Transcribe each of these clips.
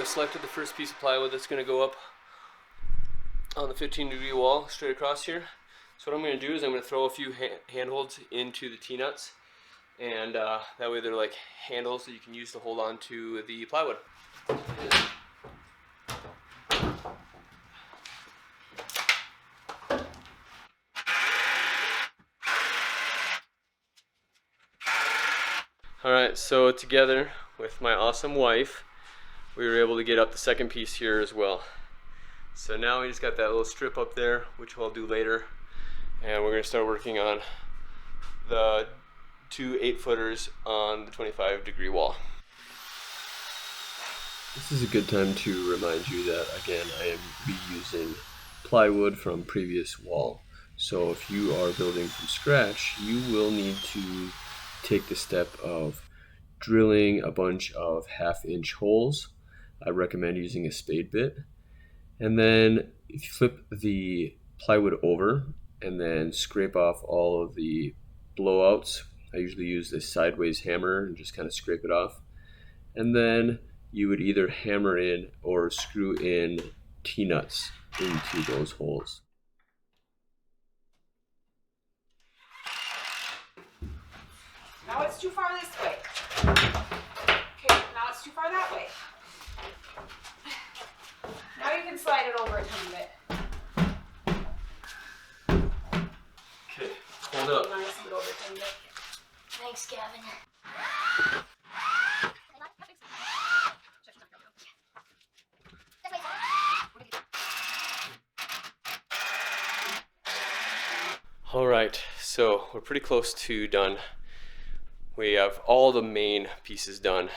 I've selected the first piece of plywood that's going to go up on the 15-degree wall straight across here. So what I'm going to do is I'm going to throw a few handholds into the T-nuts, and that way they're like handles that you can use to hold on to the plywood. Alright, so together with my awesome wife, we were able to get up the second piece here as well. So now we just got that little strip up there, which I'll do later, and we're going to start working on the two 8-footers on the 25-degree wall. This is a good time to remind you that, again, I am reusing plywood from previous wall. So if you are building from scratch, you will need to take the step of drilling a bunch of 1/2-inch holes. I recommend using a spade bit. And then if you flip the plywood over and then scrape off all of the blowouts, I usually use this sideways hammer and just kind of scrape it off. And then you would either hammer in or screw in T-nuts into those holes. Now it's too far this way. Okay, now it's too far that way. Now you can slide it over a tiny bit. Okay, hold up. Nice and over a tiny bit. Thanks, Gavin. Alright, so we're pretty close to done. We have all the main pieces done.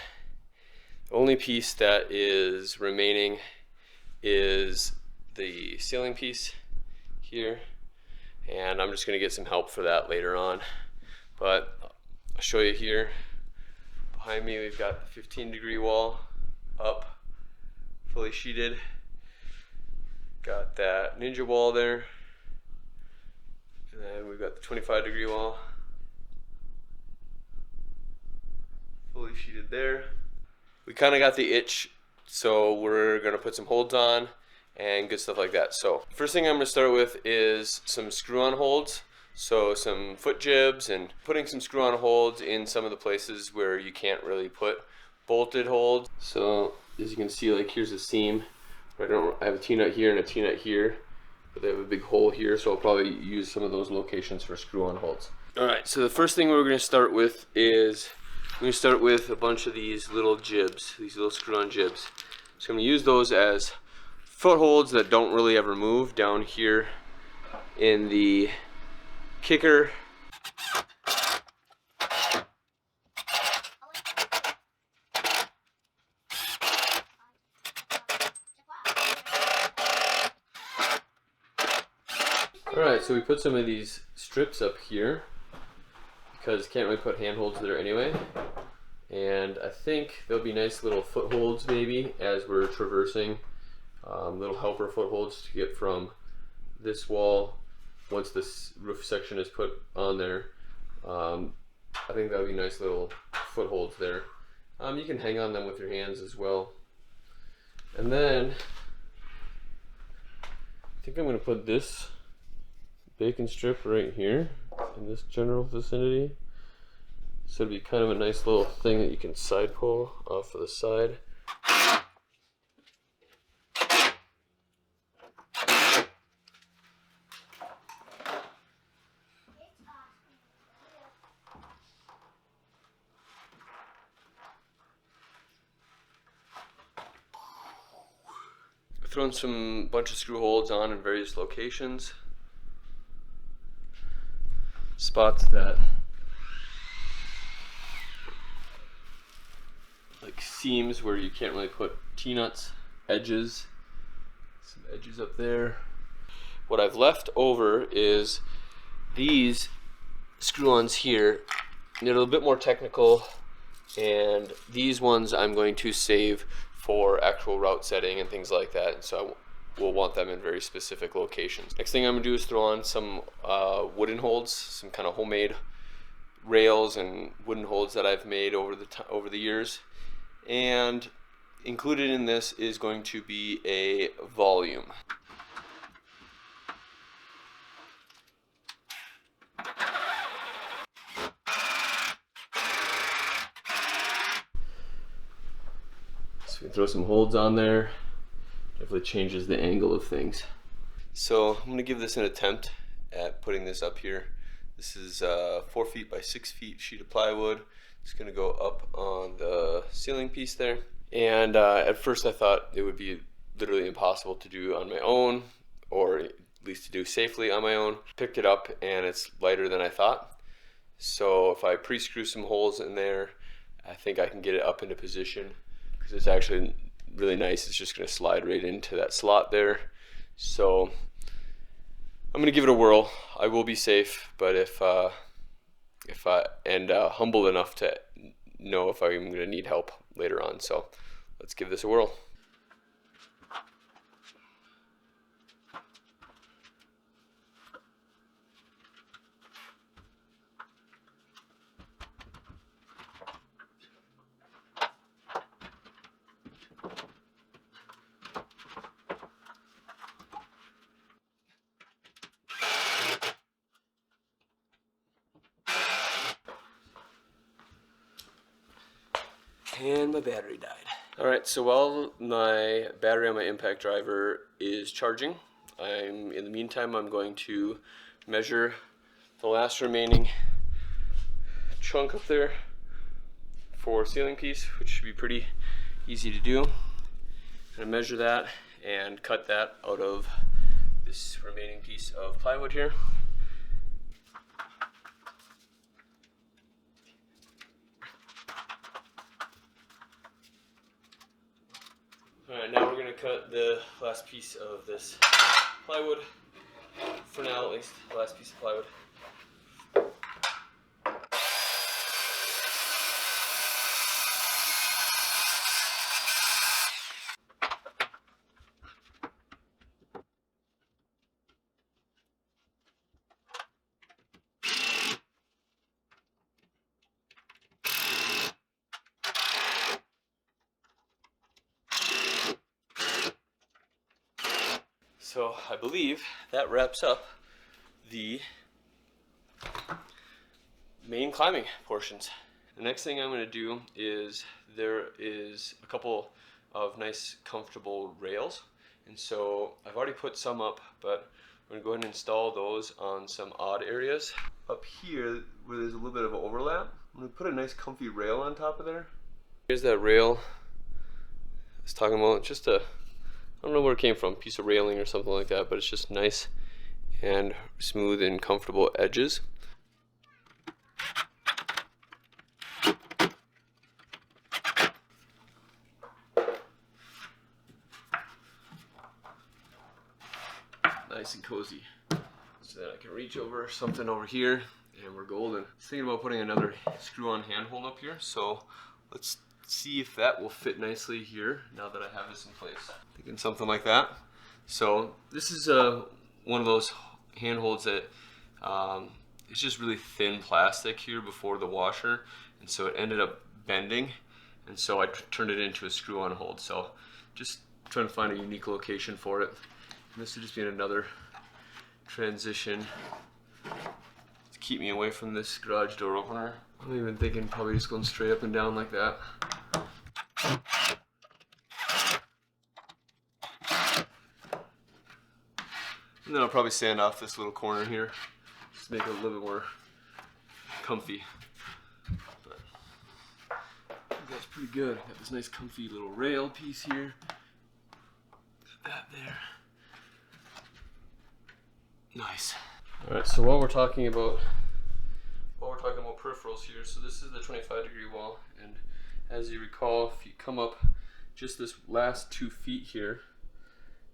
The only piece that is remaining is the ceiling piece here, and I'm just going to get some help for that later on. But I'll show you here. Behind me we've got the 15-degree wall up, fully sheeted. Got that ninja wall there. And then we've got the 25-degree wall, fully sheeted there. We kind of got the itch, so we're going to put some holds on and good stuff like that. So first thing I'm going to start with is some screw-on holds. So some foot jibs and putting some screw-on holds in some of the places where you can't really put bolted holds. So as you can see, like here's a seam. I have a T-nut here and a T-nut here, but they have a big hole here, so I'll probably use some of those locations for screw-on holds. Alright, so the first thing we're going to start with is we're going to start with a bunch of these little jibs, these little screw-on jibs. So I'm going to use those as footholds that don't really ever move down here in the kicker. Alright, so we put some of these strips up here because you can't really put handholds there anyway. And I think there'll be nice little footholds maybe as we're traversing, little helper footholds to get from this wall once this roof section is put on there. I think that'll be nice little footholds there. You can hang on them with your hands as well. And then I think I'm going to put this bacon strip right here in this general vicinity. So it'd be kind of a nice little thing that you can side pull off of the side. I've thrown some bunch of screw holes on in various locations. Spots that like seams where you can't really put T-nuts, edges, some edges up there. What I've left over is these screw-ons here. They're a little bit more technical, and these ones I'm going to save for actual route setting and things like that, and so we'll want them in very specific locations. Next thing I'm going to do is throw on some wooden holds, some kind of homemade rails and wooden holds that I've made over the years. And included in this is going to be a volume. So we throw some holds on there. Definitely changes the angle of things. So I'm gonna give this an attempt at putting this up here. This is 4 feet by 6 feet sheet of plywood. It's gonna go up on the ceiling piece there. And at first I thought it would be literally impossible to do on my own, or at least to do safely on my own. Picked it up and it's lighter than I thought. So if I pre-screw some holes in there, I think I can get it up into position, because it's actually really nice. It's just gonna slide right into that slot there. So I'm gonna give it a whirl. I will be safe, but if I humble enough to know if I'm gonna need help later on. So let's give this a whirl. And my battery died. Alright, so while my battery on my impact driver is charging, in the meantime I'm going to measure the last remaining chunk up there for ceiling piece, which should be pretty easy to do. I'm gonna measure that and cut that out of this remaining piece of plywood here. Alright, now we're going to cut the last piece of this plywood, for now at least, the last piece of plywood. So I believe that wraps up the main climbing portions. The next thing I'm going to do is, there is a couple of nice comfortable rails, and so I've already put some up, but I'm going to go ahead and install those on some odd areas. Up here where there's a little bit of overlap, I'm going to put a nice comfy rail on top of there. Here's that rail I was talking about. Just a, I don't know where it came from, piece of railing or something like that, but it's just nice and smooth and comfortable edges. Nice and cozy, so that I can reach over something over here and we're golden. I was thinking about putting another screw-on handhold up here, so let's see if that will fit nicely here now that I have this in place. Thinking something like that. So this is one of those handholds that it's just really thin plastic here before the washer, and so it ended up bending, and so I turned it into a screw-on hold. So just trying to find a unique location for it. And this would just be another transition to keep me away from this garage door opener. I'm even thinking probably just going straight up and down like that. And then I'll probably sand off this little corner here, just to make it a little bit more comfy. But I think that's pretty good. Got this nice comfy little rail piece here. Got that there. Nice. All right, so while we're talking about peripherals here, so this is the 25-degree wall, and as you recall, if you come up just this last 2 feet here,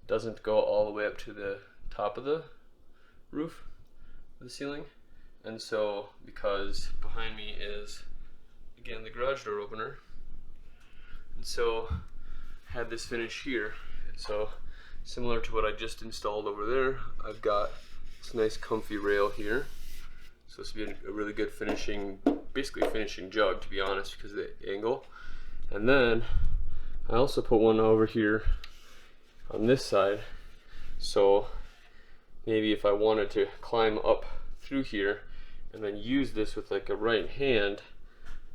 doesn't go all the way up to the top of the roof, the ceiling. And so because behind me is again the garage door opener, and so I had this finish here, and so similar to what I just installed over there, I've got this nice comfy rail here. So this would be a really good finishing, basically finishing jug, to be honest, because of the angle. And then I also put one over here on this side, so maybe if I wanted to climb up through here and then use this with like a right hand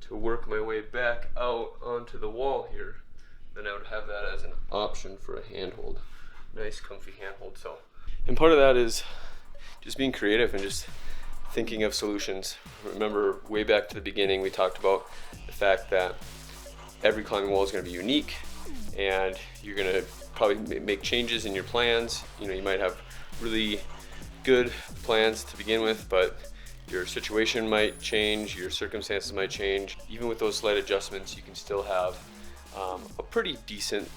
to work my way back out onto the wall here, then I would have that as an option for a handhold. Nice comfy handhold. So, and part of that is just being creative and just thinking of solutions. Remember, way back to the beginning, we talked about the fact that every climbing wall is going to be unique, and you're going to probably make changes in your plans. You know, you might have really good plans to begin with, but your situation might change, your circumstances might change. Even with those slight adjustments, you can still have a pretty decent,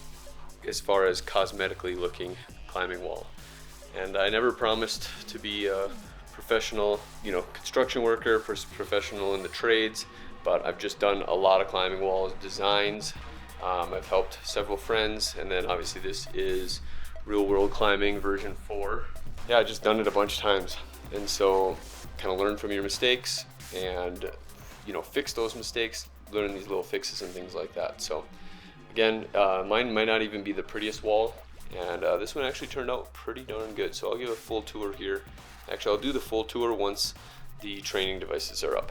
as far as cosmetically looking, climbing wall. And I never promised to be a professional, construction worker, professional in the trades, but I've just done a lot of climbing wall designs. I've helped several friends, and then obviously this is real world climbing version 4. Yeah, I've just done it a bunch of times, and so kind of learn from your mistakes and fix those mistakes, learn these little fixes and things like that. So again, mine might not even be the prettiest wall, and this one actually turned out pretty darn good. So I'll give a full tour here. Actually, I'll do the full tour once the training devices are up.